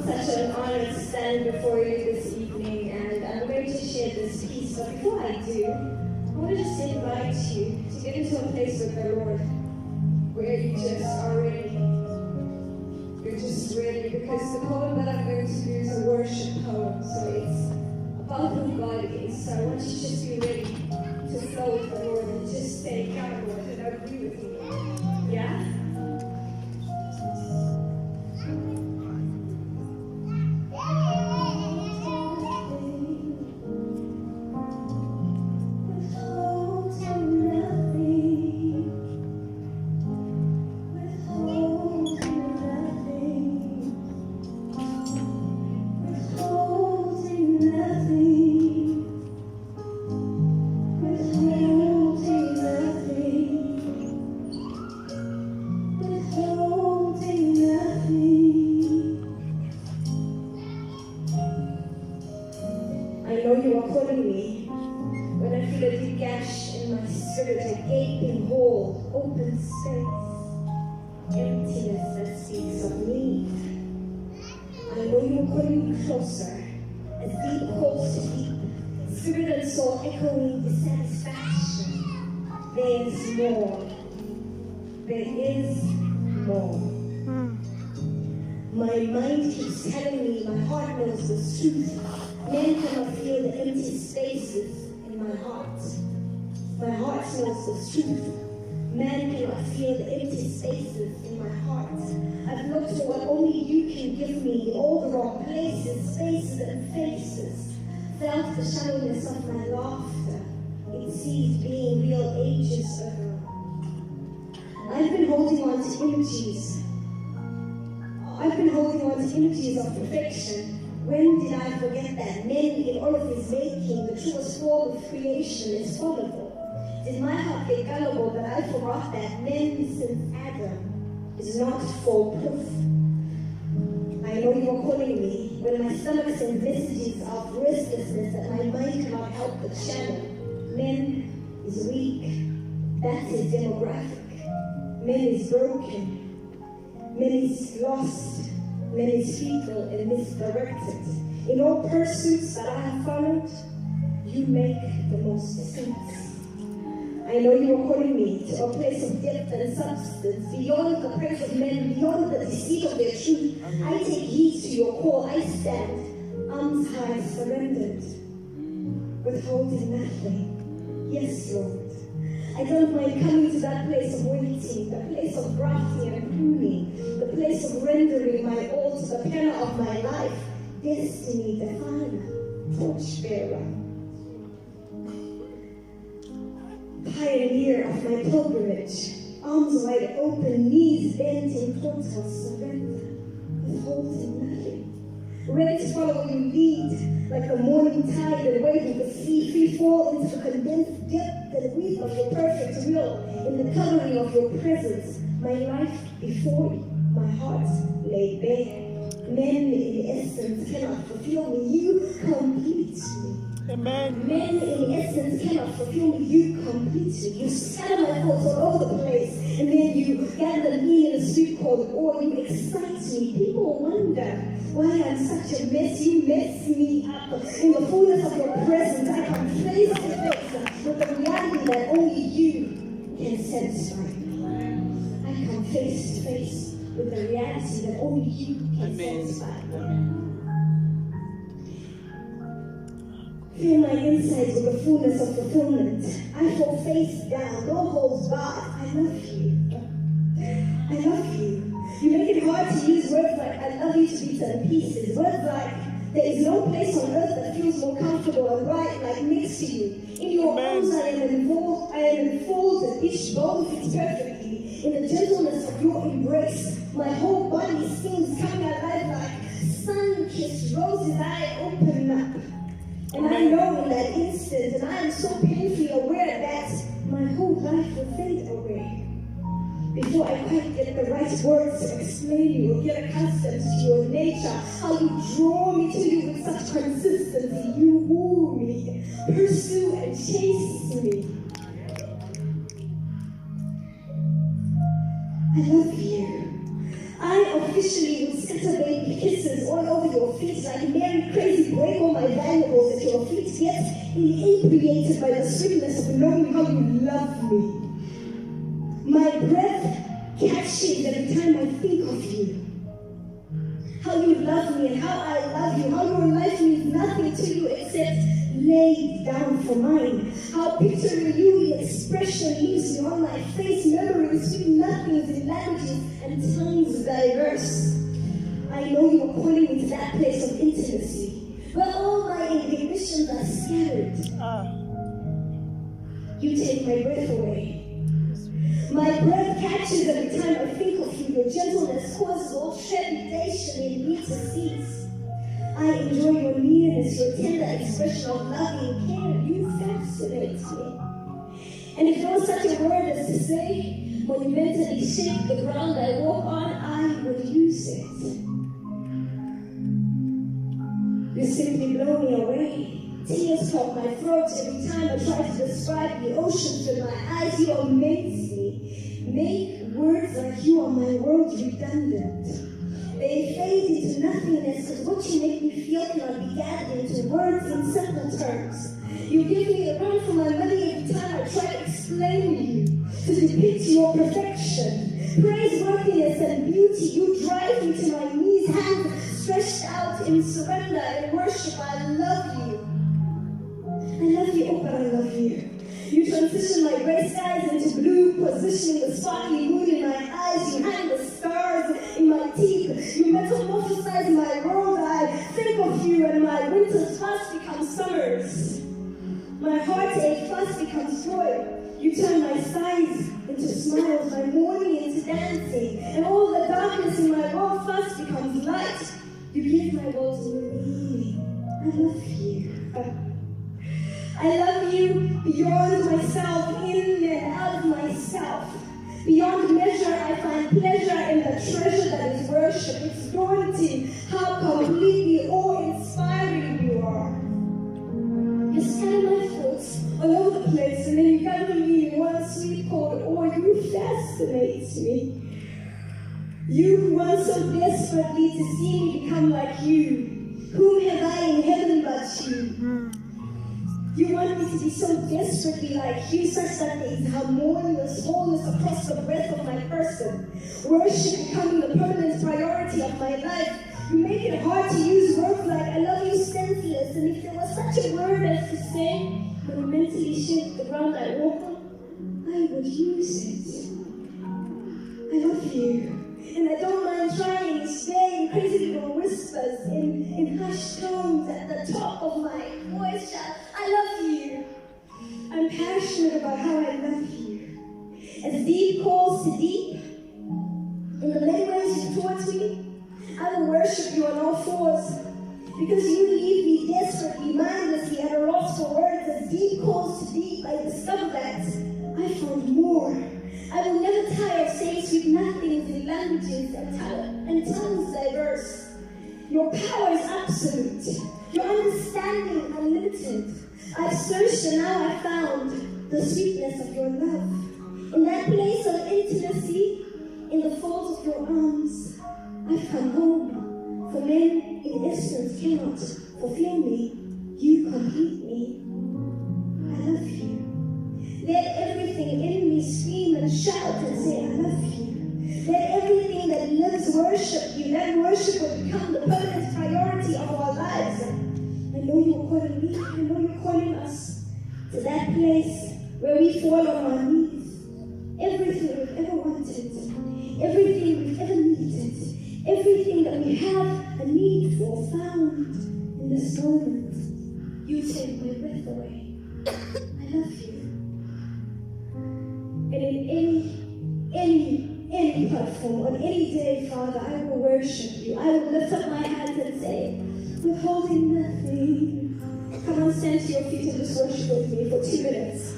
Such an honor to stand before you this evening, and I'm going to share this piece. But before I do, I want to just invite you to get into a place with the Lord where you just are ready. You're just ready, because the poem that I'm going to do is a worship poem, so it's about who God is. So I want you to just be ready to flow with the Lord and just say, God, Lord, and agree with me. Yeah? I know you are calling me when I feel a deep gash in my spirit, a gaping hole, open space, emptiness that speaks of need. I know you are calling me closer, as deep calls to deep, spirit and soul echoing dissatisfaction. There is more. There is more. My mind keeps telling me, my heart knows the truth. Men cannot feel the empty spaces in my heart. My heart knows the truth. Man cannot feel the empty spaces in my heart. I've looked for what only you can give me, all the wrong places, spaces and faces. Felt the shallowness of my laughter. It ceased being real ages ago. I've been holding on to images. I've been holding on to images of perfection. When did I forget that men in all of his making, the truest form of creation is fallible? Did my heart get gullible that I forgot that men since Adam is not foolproof? I know you are calling me when my stomach sends messages of restlessness that my mind cannot help but channel. Men is weak, that's his demographic. Men is broken. Men is lost, men is feeble and misdirected. In all pursuits that I have followed, you make the most sense. I know you are calling me to a place of depth and substance, beyond the praise of men, beyond the deceit of their truth. I take heed to your call. I stand, arms high, surrendered, withholding nothing. Yes, Lord. I don't mind coming to that place of waiting, the place of grafting and pruning, the place of rendering my all to the penner of my life, destiny definer, torchbearer, pioneer of my pilgrimage, arms wide open, knees bent in total surrender, withholding nothing. Ready to follow you lead, like the morning tide and wave of the sea, free fall into the condensed depth and weep of your perfect will, in the covering of your presence, my life before you, my heart laid bare. Men in essence cannot fulfill me, you complete me. Amen. Men in essence cannot fulfill me, you complete me. You scatter my thoughts all over the place, and then you gather me in a sweet cold oil, you excite me. People wonder why I'm such a mess. You mess me up. In the fullness of your presence, I come face to face with the reality that only you can satisfy me. I come face to face with the reality that only you can satisfy me. Fill my insides with the fullness of fulfillment. I fall face down, no holds barred. I love you. I love you. You make it hard to use words like I love you to bits and pieces. Words like there is no place on earth that feels more comfortable and right like next to you. In your arms I am enfolded, each bone fits perfectly. In the gentleness of your embrace, my whole body seems coming alive like sun-kissed roses. I open up. And I know in that instant, and I am so painfully aware that my whole life will fade away. Before I quite get the right words to explain you or get accustomed to your nature, how you draw me to you with such consistency, you woo me, pursue and chase me. I love you. I officially will scatter baby kisses laces all over your feet like Mary crazy, break all my valuables at your feet, yet inebriated by the sweetness of knowing how you love me. My breath catches every time I think of you. How you love me and how I love you. How your life means nothing to you except laid down for mine. How picturing you in expression leaves me on my face, murmuring sweet nothings in languages and tongues diverse. I know you are calling me to that place of intimacy, where all my inhibitions are scattered. You take my breath away. My breath catches every time I think of you. Your gentleness causes all trepidation in me to cease. I enjoy your nearness, your tender expression of loving care. You fascinate me. And if there was such a word as to say, monumentally shake the ground I walk on, I would use it. You simply blow me away. Tears clog my throat every time I try to describe the oceans in my eyes. You amaze me. Make words like you are my world redundant. They fade into nothingness, because what you make me feel cannot be gathered into words in simple terms. You give me the run for my money every time I try to explain you, to depict your perfection, praiseworthiness and beauty. You drive me to my knees, hands stretched out in surrender and worship. I love you. I love you, oh, but I love you. You transition my gray skies into blue, positioning the sparkly moon in my eyes. You hang the stars in my teeth. You metamorphosize my world. I think of you, and my winters fast become summers. My heartache fast becomes joy. You turn my sighs into smiles, my mourning into dancing, and all the darkness in my world fast becomes light. You give my world new meaning. I love you. I love you beyond myself, in and out of myself. Beyond measure, I find pleasure in the treasure that is worship. It's daunting how completely awe-inspiring you are. You scatter my thoughts all over the place, and then you gather me in one sweet cold awe. You fascinate me. You who want so desperately to see me become like you. Whom have I in heaven but you? You want me to be so desperately like you, such that there is harmonious wholeness across the breadth of my person. Worship becoming the permanent priority of my life. You make it hard to use words like I love you senseless, and if there was such a word as to say, monumentally shake the ground I walk on, I would use it. I love you. And I don't mind trying each day in crazy little whispers, in hushed tones at the top of my voice. I love you. I'm passionate about how I love you. As deep calls to deep, in the many ways you taught me, I will worship you on all fours. Because you leave me desperately, mindlessly at a loss for words. As deep calls to deep, I discover that I found more. I will never tire of saying sweet nothings in languages and tongues diverse. Your power is absolute. Your understanding unlimited. I've searched and now I found the sweetness of your love. In that place of intimacy, in the folds of your arms, I've come home. For men in essence cannot fulfill me. You complete me. I love you. Let everything in me scream and shout and say, I love you. Let everything that lives worship you. Let worship will become the permanent priority of our lives. I know you're calling me. I know you're calling us to that place where we fall on our knees. Everything we've ever wanted, everything we've ever needed, everything that we have a need for found in this moment. You take my breath away. I love you. And in any platform, on any day, Father, I will worship you. I will lift up my hands and say, withholding nothing. Come on, stand to your feet and just worship with me for 2 minutes.